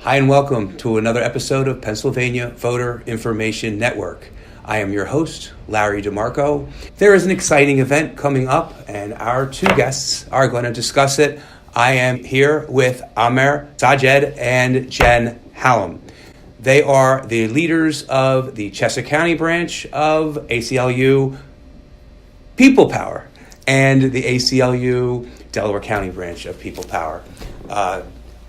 Hi and welcome to another episode of Pennsylvania Voter Information Network. I am your host, Larry DeMarco. There is an exciting event coming up and our two guests are going to discuss it. I am here with Amer Sajed and Jen Hallam. They are the leaders of the Chester County branch of ACLU People Power and the ACLU Delaware County branch of People Power.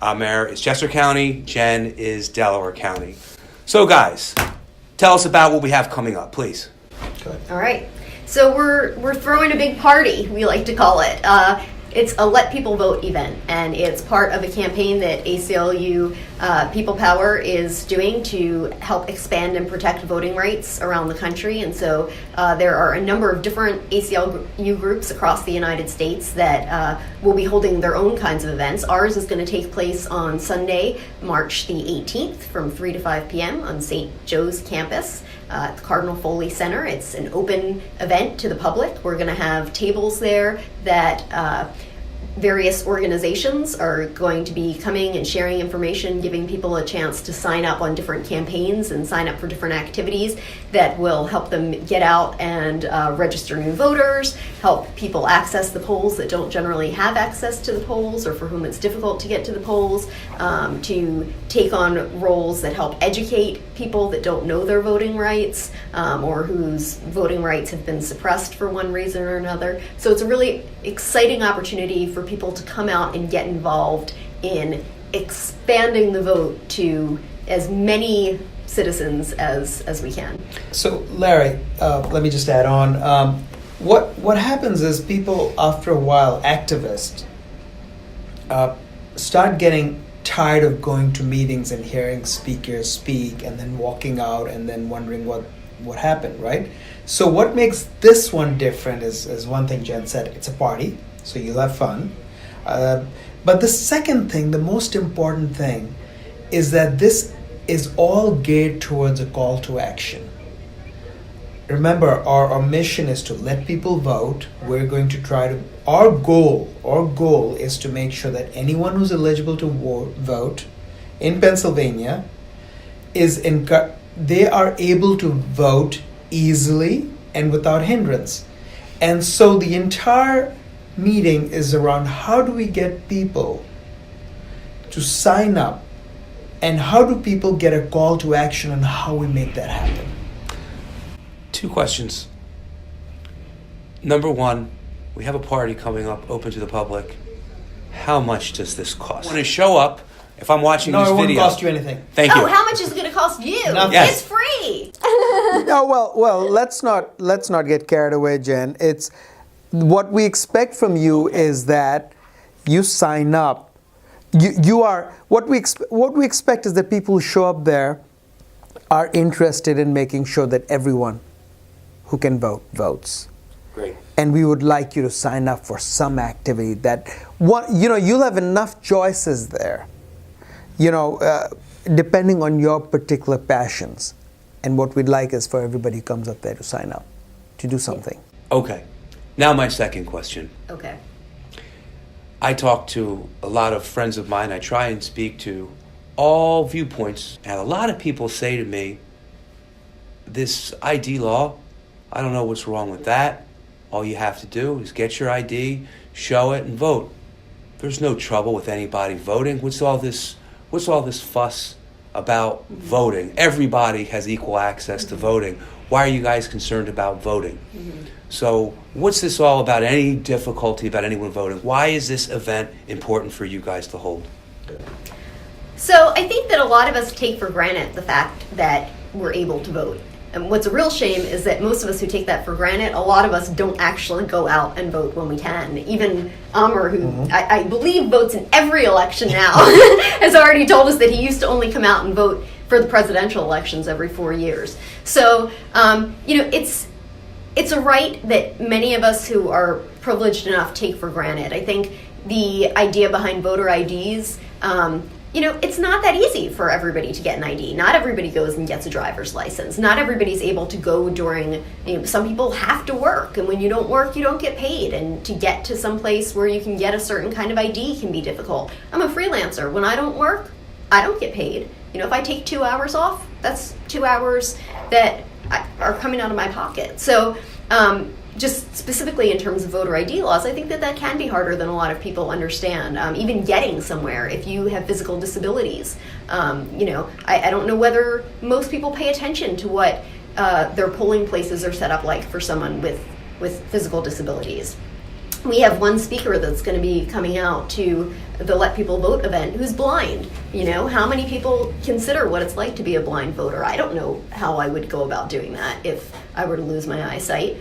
Amer is Chester County, Jen is Delaware County. So guys, tell us about what we have coming up, please. All right. So we're throwing a big party, we like to call it. It's a Let People Vote event, and it's part of a campaign that ACLU People Power is doing to help expand and protect voting rights around the country. And so there are a number of different ACLU groups across the United States that will be holding their own kinds of events. Ours is going to take place on Sunday, March the 18th from 3 to 5 p.m. on St. Joe's campus at the Cardinal Foley Center. It's an open event to the public. We're going to have tables there that various organizations are going to be coming and sharing information, giving people a chance to sign up on different campaigns and sign up for different activities that will help them get out and register new voters, help people access the polls that don't generally have access to the polls or for whom it's difficult to get to the polls, to take on roles that help educate people that don't know their voting rights or whose voting rights have been suppressed for one reason or another. So it's a really exciting opportunity for people to come out and get involved in expanding the vote to as many citizens as we can. So Larry, let me just add on. What happens is people, after a while, activists, start getting tired of going to meetings and hearing speakers speak and then walking out and then wondering what happened, right? So what makes this one different is one thing Jen said, it's a party, so you'll have fun. But the second thing, the most important thing, is that this is all geared towards a call to action. Remember, our mission is to let people vote. We're going to try to, our goal is to make sure that anyone who's eligible to vote in Pennsylvania they are able to vote easily and without hindrance. And so the entire meeting is around how do we get people to sign up and how do people get a call to action and how we make that happen. Two questions. Number one, we have a party coming up open to the public. How much does this cost? When I show up, if I'm watching this video... No, it won't cost you anything. Thank you. Oh, how much is it going to cost you? Nothing. Yes. It's free. No, well, let's not get carried away, Jen. It's what we expect from you is that you sign up. You are what we expect is that people who show up there are interested in making sure that everyone who can vote votes. Great. And we would like you to sign up for some activity you'll have enough choices there. Depending on your particular passions. And what we'd like is for everybody who comes up there to sign up, to do something. Okay. Now my second question. Okay. I talk to a lot of friends of mine. I try and speak to all viewpoints. And a lot of people say to me, this ID law, I don't know what's wrong with that. All you have to do is get your ID, show it, and vote. There's no trouble with anybody voting. What's all this fuss about voting? Everybody has equal access to voting. Why are you guys concerned about voting? Mm-hmm. So what's this all about? Any difficulty about anyone voting? Why is this event important for you guys to hold? So I think that a lot of us take for granted the fact that we're able to vote. And what's a real shame is that most of us who take that for granted, a lot of us don't actually go out and vote when we can. Even Amer, who I believe votes in every election now, has already told us that he used to only come out and vote for the presidential elections every 4 years. So, it's a right that many of us who are privileged enough take for granted. I think the idea behind voter IDs, it's not that easy for everybody to get an ID. Not everybody goes and gets a driver's license. Not everybody's able to go during, some people have to work, and when you don't work, you don't get paid. And to get to some place where you can get a certain kind of ID can be difficult. I'm a freelancer. When I don't work, I don't get paid. If I take 2 hours off, that's 2 hours that are coming out of my pocket. So just specifically in terms of voter ID laws, I think that can be harder than a lot of people understand. Even getting somewhere if you have physical disabilities. I don't know whether most people pay attention to what their polling places are set up like for someone with physical disabilities. We have one speaker that's going to be coming out to the Let People Vote event who's blind. How many people consider what it's like to be a blind voter? I don't know how I would go about doing that if I were to lose my eyesight.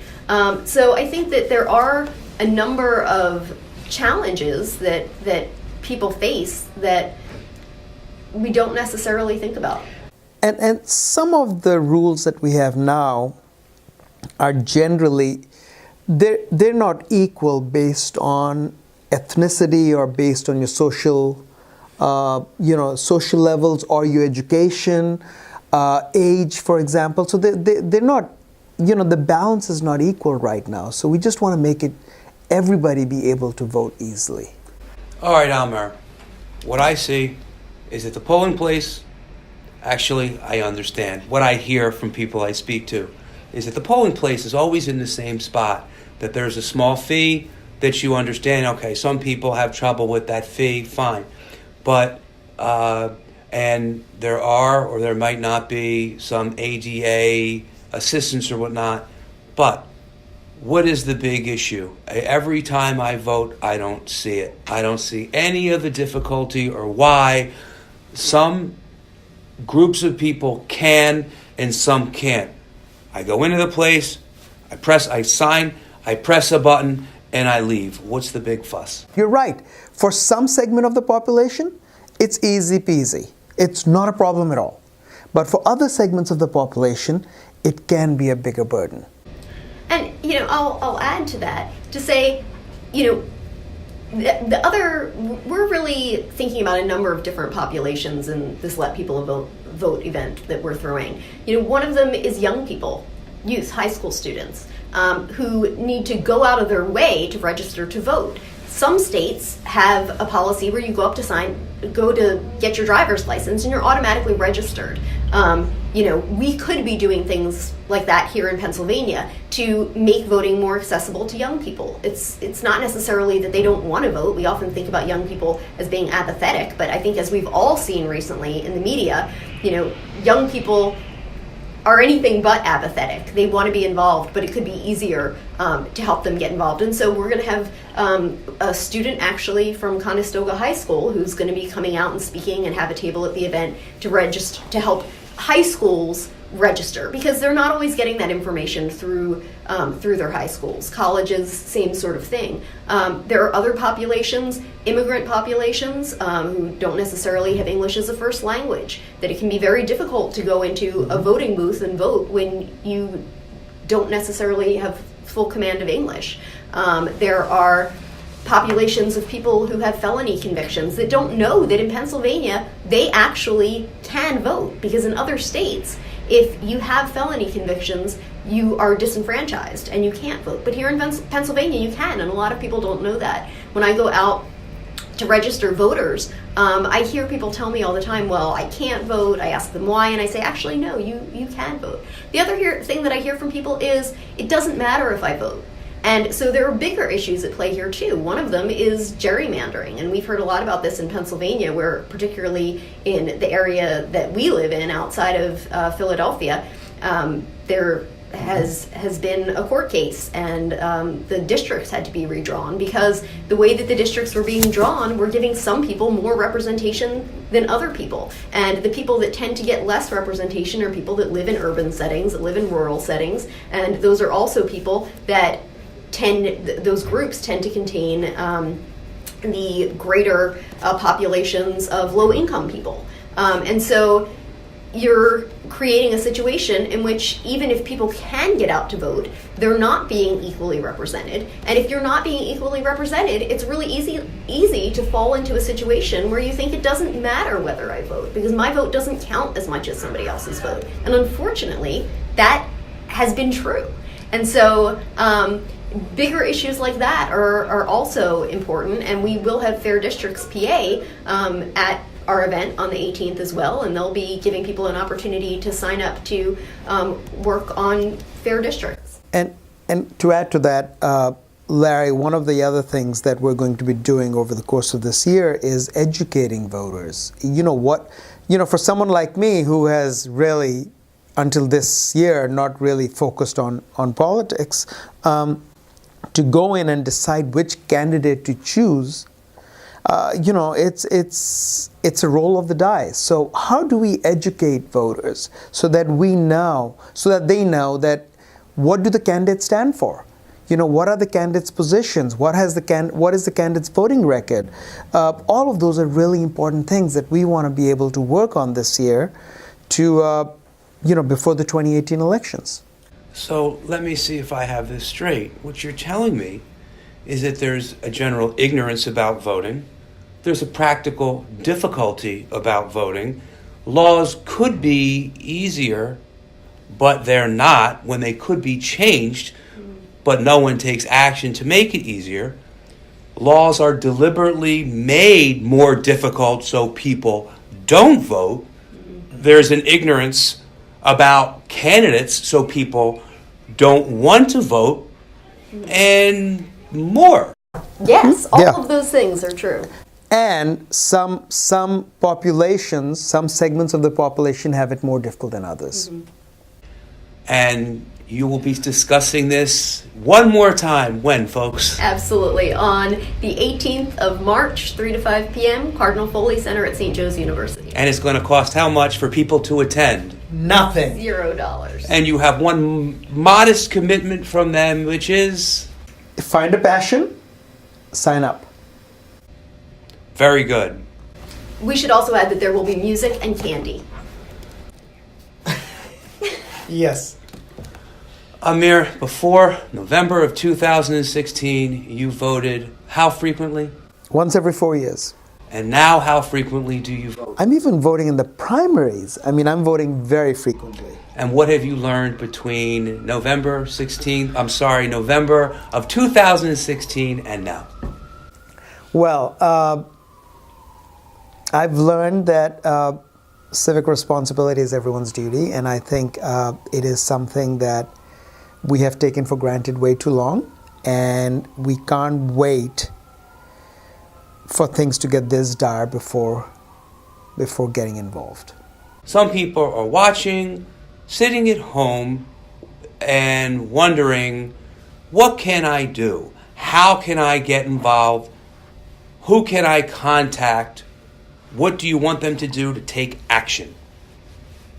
So I think that there are a number of challenges that people face that we don't necessarily think about. And some of the rules that we have now are generally, they're not equal based on ethnicity or based on your social levels or your education, age, for example. So they're not, the balance is not equal right now. So we just want to make it everybody be able to vote easily. All right, Almer. What I see is at the polling place, actually, I understand. What I hear from people I speak to is that the polling place is always in the same spot, that there's a small fee that you understand. Okay, some people have trouble with that fee, fine. But, and there are or there might not be some ADA assistance or whatnot, but what is the big issue? Every time I vote, I don't see it. I don't see any of the difficulty or why some groups of people can and some can't. I go into the place, I sign, I press a button, and I leave. What's the big fuss? You're right. For some segment of the population, it's easy peasy. It's not a problem at all. But for other segments of the population, it can be a bigger burden. And, I'll add to that to say, we're really thinking about a number of different populations in this Let People Vote event that we're throwing. One of them is young people, youth, high school students, who need to go out of their way to register to vote. Some states have a policy where you go to get your driver's license and you're automatically registered. We could be doing things like that here in Pennsylvania to make voting more accessible to young people. It's not necessarily that they don't want to vote. We often think about young people as being apathetic, but I think as we've all seen recently in the media, young people are anything but apathetic. They want to be involved, but it could be easier to help them get involved. And so we're going to have a student actually from Conestoga High School who's going to be coming out and speaking and have a table at the event to register, to help high schools register, because they're not always getting that information through their high schools. Colleges, same sort of thing. There are other populations, immigrant populations, who don't necessarily have English as a first language, that it can be very difficult to go into a voting booth and vote when you don't necessarily have full command of English. There are populations of people who have felony convictions that don't know that in Pennsylvania they actually can vote, because in other states, if you have felony convictions, you are disenfranchised and you can't vote. But here in Pennsylvania, you can, and a lot of people don't know that. When I go out to register voters, I hear people tell me all the time, well, I can't vote. I ask them why, and I say, actually, no, you can vote. The other thing that I hear from people is, it doesn't matter if I vote. And so there are bigger issues at play here too. One of them is gerrymandering, and we've heard a lot about this in Pennsylvania, where particularly in the area that we live in outside of Philadelphia, there has been a court case, and the districts had to be redrawn because the way that the districts were being drawn were giving some people more representation than other people. And the people that tend to get less representation are people that live in urban settings, that live in rural settings, and those are also people that those groups tend to contain the greater populations of low-income people. And so you're creating a situation in which even if people can get out to vote, they're not being equally represented. And if you're not being equally represented, it's really easy to fall into a situation where you think it doesn't matter whether I vote, because my vote doesn't count as much as somebody else's vote. And unfortunately, that has been true. And so bigger issues like that are also important, and we will have Fair Districts PA at our event on the 18th as well, and they'll be giving people an opportunity to sign up to work on fair districts. And to add to that, Larry, one of the other things that we're going to be doing over the course of this year is educating voters. For someone like me who has really, until this year, not really focused on politics, to go in and decide which candidate to choose, it's a roll of the dice. So how do we educate voters so that they know that what do the candidates stand for? What are the candidates' positions? What is the candidate's voting record? All of those are really important things that we want to be able to work on this year to, before the 2018 elections. So let me see if I have this straight. What you're telling me is that there's a general ignorance about voting. There's a practical difficulty about voting. Laws could be easier, but they're not, when they could be changed, but no one takes action to make it easier. Laws are deliberately made more difficult so people don't vote. There's an ignorance about candidates so people don't want to vote, and more. Yes, all of those things are true. And some populations, some segments of the population have it more difficult than others. Mm-hmm. And you will be discussing this one more time. When, folks? Absolutely. On the 18th of March, 3 to 5 p.m., Cardinal Foley Center at St. Joe's University. And it's going to cost how much for people to attend? Nothing. $0. And you have one modest commitment from them, which is? Find a passion, sign up. Very good. We should also add that there will be music and candy. Yes. Amir, before November of 2016, you voted how frequently? Once every 4 years. And now how frequently do you vote? I'm even voting in the primaries. I'm voting very frequently. And what have you learned between November of 2016 and now? Well, I've learned that civic responsibility is everyone's duty, and I think it is something that we have taken for granted way too long, and we can't wait for things to get this dire before getting involved. Some people are watching, sitting at home, and wondering, what can I do? How can I get involved? Who can I contact? What do you want them to do to take action?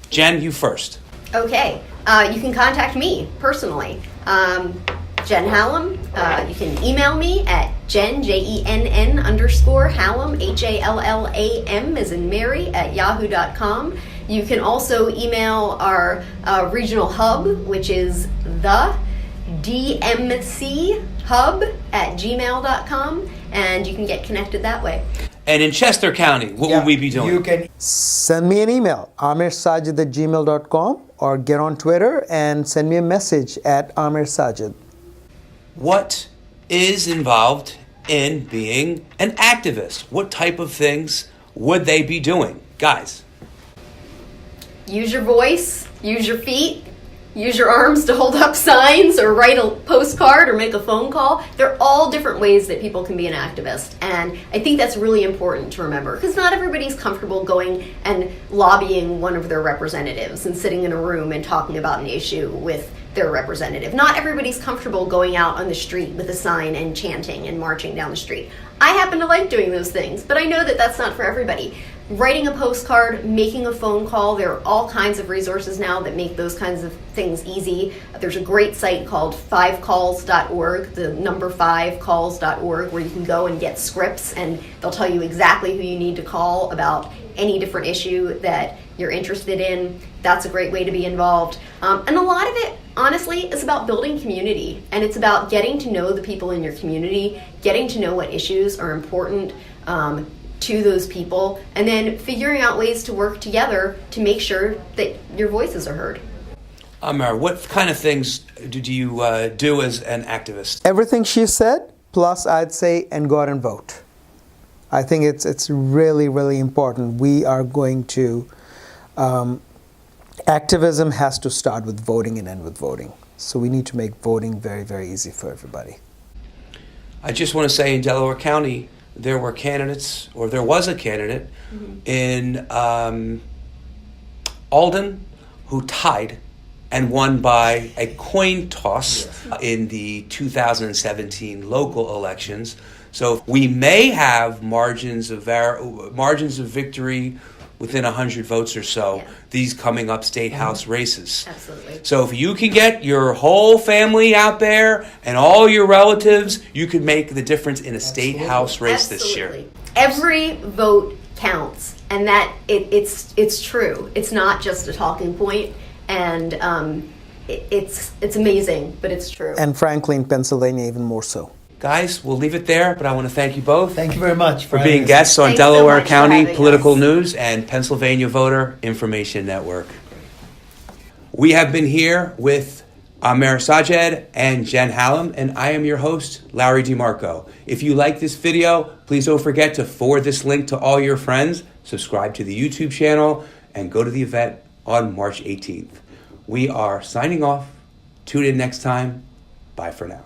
Jen, you first. Okay. You can contact me personally. Jen Hallam. You can email me at Jen, JENN _Hallam, HALLAM as in Mary, at yahoo.com. You can also email our regional hub, which is the dmchub@gmail.com, and you can get connected that way. And in Chester County, what will we be doing? You can send me an email, amirsajid@gmail.com, or get on Twitter and send me a message at amirsajid. What is involved in being an activist? What type of things would they be doing? Guys. Use your voice, use your feet, use your arms to hold up signs or write a postcard or make a phone call. They're all different ways that people can be an activist. And I think that's really important to remember, because not everybody's comfortable going and lobbying one of their representatives and sitting in a room and talking about an issue with their representative. Not everybody's comfortable going out on the street with a sign and chanting and marching down the street. I happen to like doing those things, but I know that that's not for everybody. Writing a postcard, making a phone call, there are all kinds of resources now that make those kinds of things easy. There's a great site called 5calls.org, the number 5calls.org, where you can go and get scripts, and they'll tell you exactly who you need to call about any different issue that you're interested in. That's a great way to be involved. And a lot of it, honestly, is about building community, and it's about getting to know the people in your community, getting to know what issues are important to those people, and then figuring out ways to work together to make sure that your voices are heard. Amar, what kind of things do you do as an activist? Everything she said, plus I'd say, and go out and vote. I think it's really, really important. We are going to, activism has to start with voting and end with voting. So we need to make voting very, very easy for everybody. I just want to say in Delaware County, there were candidates, or there was a candidate in Alden who tied and won by a coin toss in the 2017 local elections. So we may have margins of victory within 100 votes or so, these coming up state house races. Absolutely. So if you can get your whole family out there and all your relatives, you could make the difference in a state house race this year. Every vote counts, and that it's true. It's not just a talking point, and it's amazing, but it's true. And frankly, in Pennsylvania, even more so. Guys, we'll leave it there, but I want to thank you both. Thank you very much for being guests on Thanks so Delaware much for County having Political us. News and Pennsylvania Voter Information Network. We have been here with Amer Sajed and Jen Hallam, and I am your host, Larry DeMarco. If you like this video, please don't forget to forward this link to all your friends, subscribe to the YouTube channel, and go to the event on March 18th. We are signing off. Tune in next time. Bye for now.